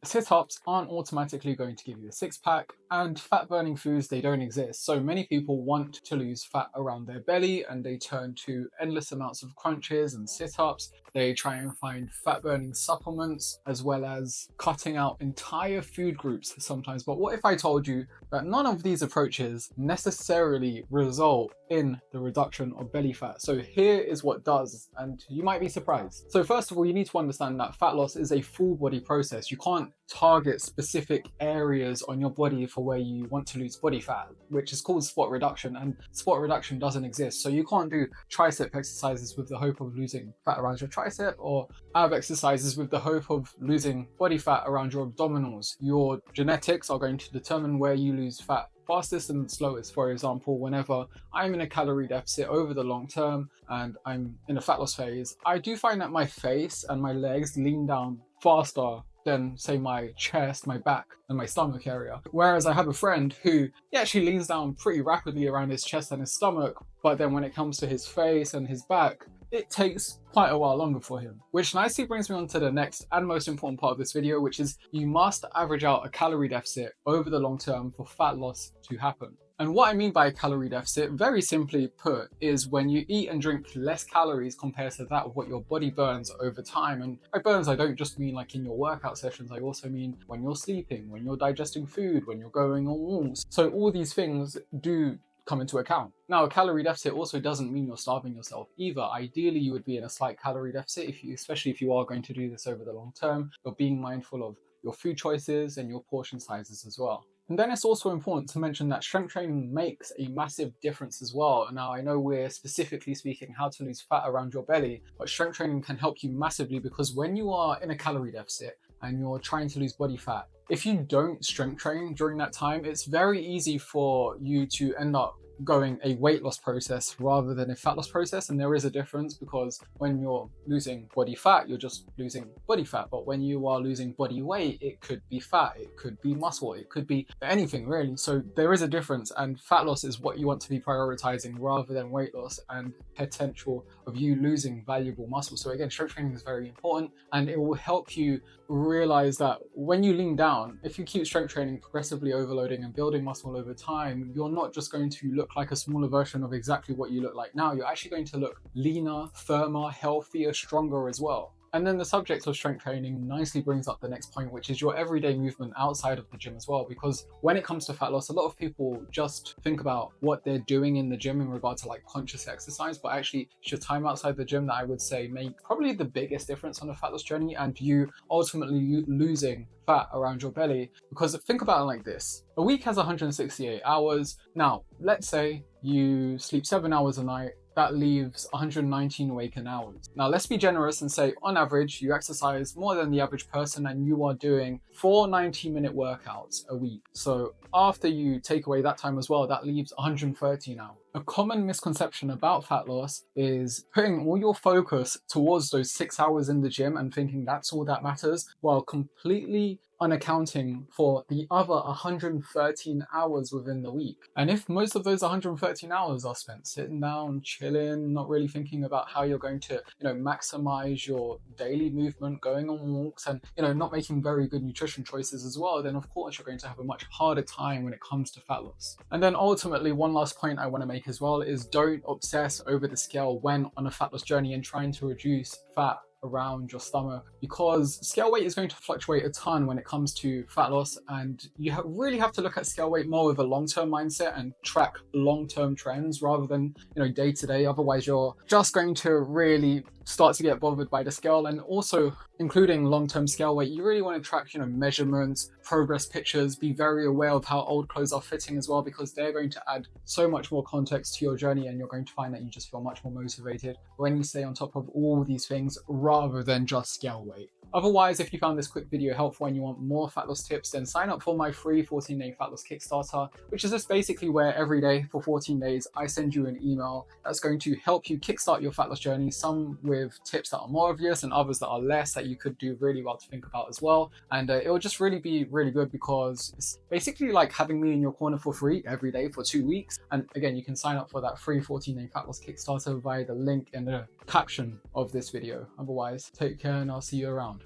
Sit-ups aren't automatically going to give you a six-pack, and fat-burning foods, they don't exist. So many people want to lose fat around their belly and they turn to endless amounts of crunches and sit-ups. They try and find fat-burning supplements as well as cutting out entire food groups sometimes. But what if I told you that none of these approaches necessarily result in the reduction of belly fat? So here is what does, and you might be surprised. So first of all, you need to understand that fat loss is a full body process. You can't target specific areas on your body for where you want to lose body fat, which is called spot reduction, and spot reduction doesn't exist. So you can't do tricep exercises with the hope of losing fat around your tricep, or ab exercises with the hope of losing body fat around your abdominals. Your genetics are going to determine where you lose fat fastest and slowest. For example, whenever I'm in a calorie deficit over the long term and I'm in a fat loss phase, I do find that my face and my legs lean down faster than, say, my chest, my back, and my stomach area. Whereas I have a friend who he actually leans down pretty rapidly around his chest and his stomach, but then when it comes to his face and his back, it takes quite a while longer for him. Which nicely brings me on to the next and most important part of this video, which is you must average out a calorie deficit over the long term for fat loss to happen. And what I mean by a calorie deficit, very simply put, is when you eat and drink less calories compared to that of what your body burns over time. And by burns, I don't just mean like in your workout sessions, I also mean when you're sleeping, when you're digesting food, when you're going on walks. So all these things do come into account. Now, a calorie deficit also doesn't mean you're starving yourself either. Ideally, you would be in a slight calorie deficit, especially if you are going to do this over the long term. You're being mindful of your food choices and your portion sizes as well. And then it's also important to mention that strength training makes a massive difference as well. Now, I know we're specifically speaking how to lose fat around your belly, but strength training can help you massively, because when you are in a calorie deficit and you're trying to lose body fat, if you don't strength train during that time, it's very easy for you to end up going a weight loss process rather than a fat loss process. And there is a difference, because when you're losing body fat, you're just losing body fat. But when you are losing body weight, it could be fat, it could be muscle, it could be anything really. So there is a difference, and fat loss is what you want to be prioritizing rather than weight loss and potential of you losing valuable muscle. So again, strength training is very important, and it will help you realize that when you lean down, if you keep strength training, progressively overloading and building muscle over time, you're not just going to look like a smaller version of exactly what you look like now. You're actually going to look leaner, firmer, healthier, stronger as well. And then the subject of strength training nicely brings up the next point, which is your everyday movement outside of the gym as well. Because when it comes to fat loss, a lot of people just think about what they're doing in the gym in regard to like conscious exercise, but actually it's your time outside the gym that I would say make probably the biggest difference on a fat loss journey, and you ultimately losing fat around your belly. Because think about it like this: a week has 168 hours. Now, let's say you sleep 7 hours a night. That leaves 119 waking hours. Now, let's be generous and say on average, you exercise more than the average person and you are doing 4 90-minute workouts a week. So after you take away that time as well, that leaves 113 hours. A common misconception about fat loss is putting all your focus towards those 6 hours in the gym and thinking that's all that matters, while completely unaccounting for the other 113 hours within the week. And if most of those 113 hours are spent sitting down, chilling, not really thinking about how you're going to, maximize your daily movement, going on walks, and, not making very good nutrition choices as well, then of course you're going to have a much harder time when it comes to fat loss. And then ultimately, one last point I want to make as well is don't obsess over the scale when on a fat loss journey and trying to reduce fat around your stomach, because scale weight is going to fluctoate a ton when it comes to fat loss, and you really have to look at scale weight more with a long-term mindset and track long-term trends rather than day to day. Otherwise you're just going to really start to get bothered by the scale. And also, including long-term scale weight, you really want to track measurements, progress pictures, be very aware of how old clothes are fitting as well, because they're going to add so much more context to your journey, and you're going to find that you just feel much more motivated when you stay on top of all these things rather than just scale weight. Otherwise, if you found this quick video helpful and you want more fat loss tips, then sign up for my free 14-day fat loss Kickstarter, which is just basically where every day for 14 days, I send you an email that's going to help you kickstart your fat loss journey, some with tips that are more obvious and others that are less, that you could do really well to think about as well. And it will just really be really good, because it's basically like having me in your corner for free every day for 2 weeks. And again, you can sign up for that free 14-day fat loss Kickstarter via the link in the caption of this video. Otherwise, take care and I'll see you around.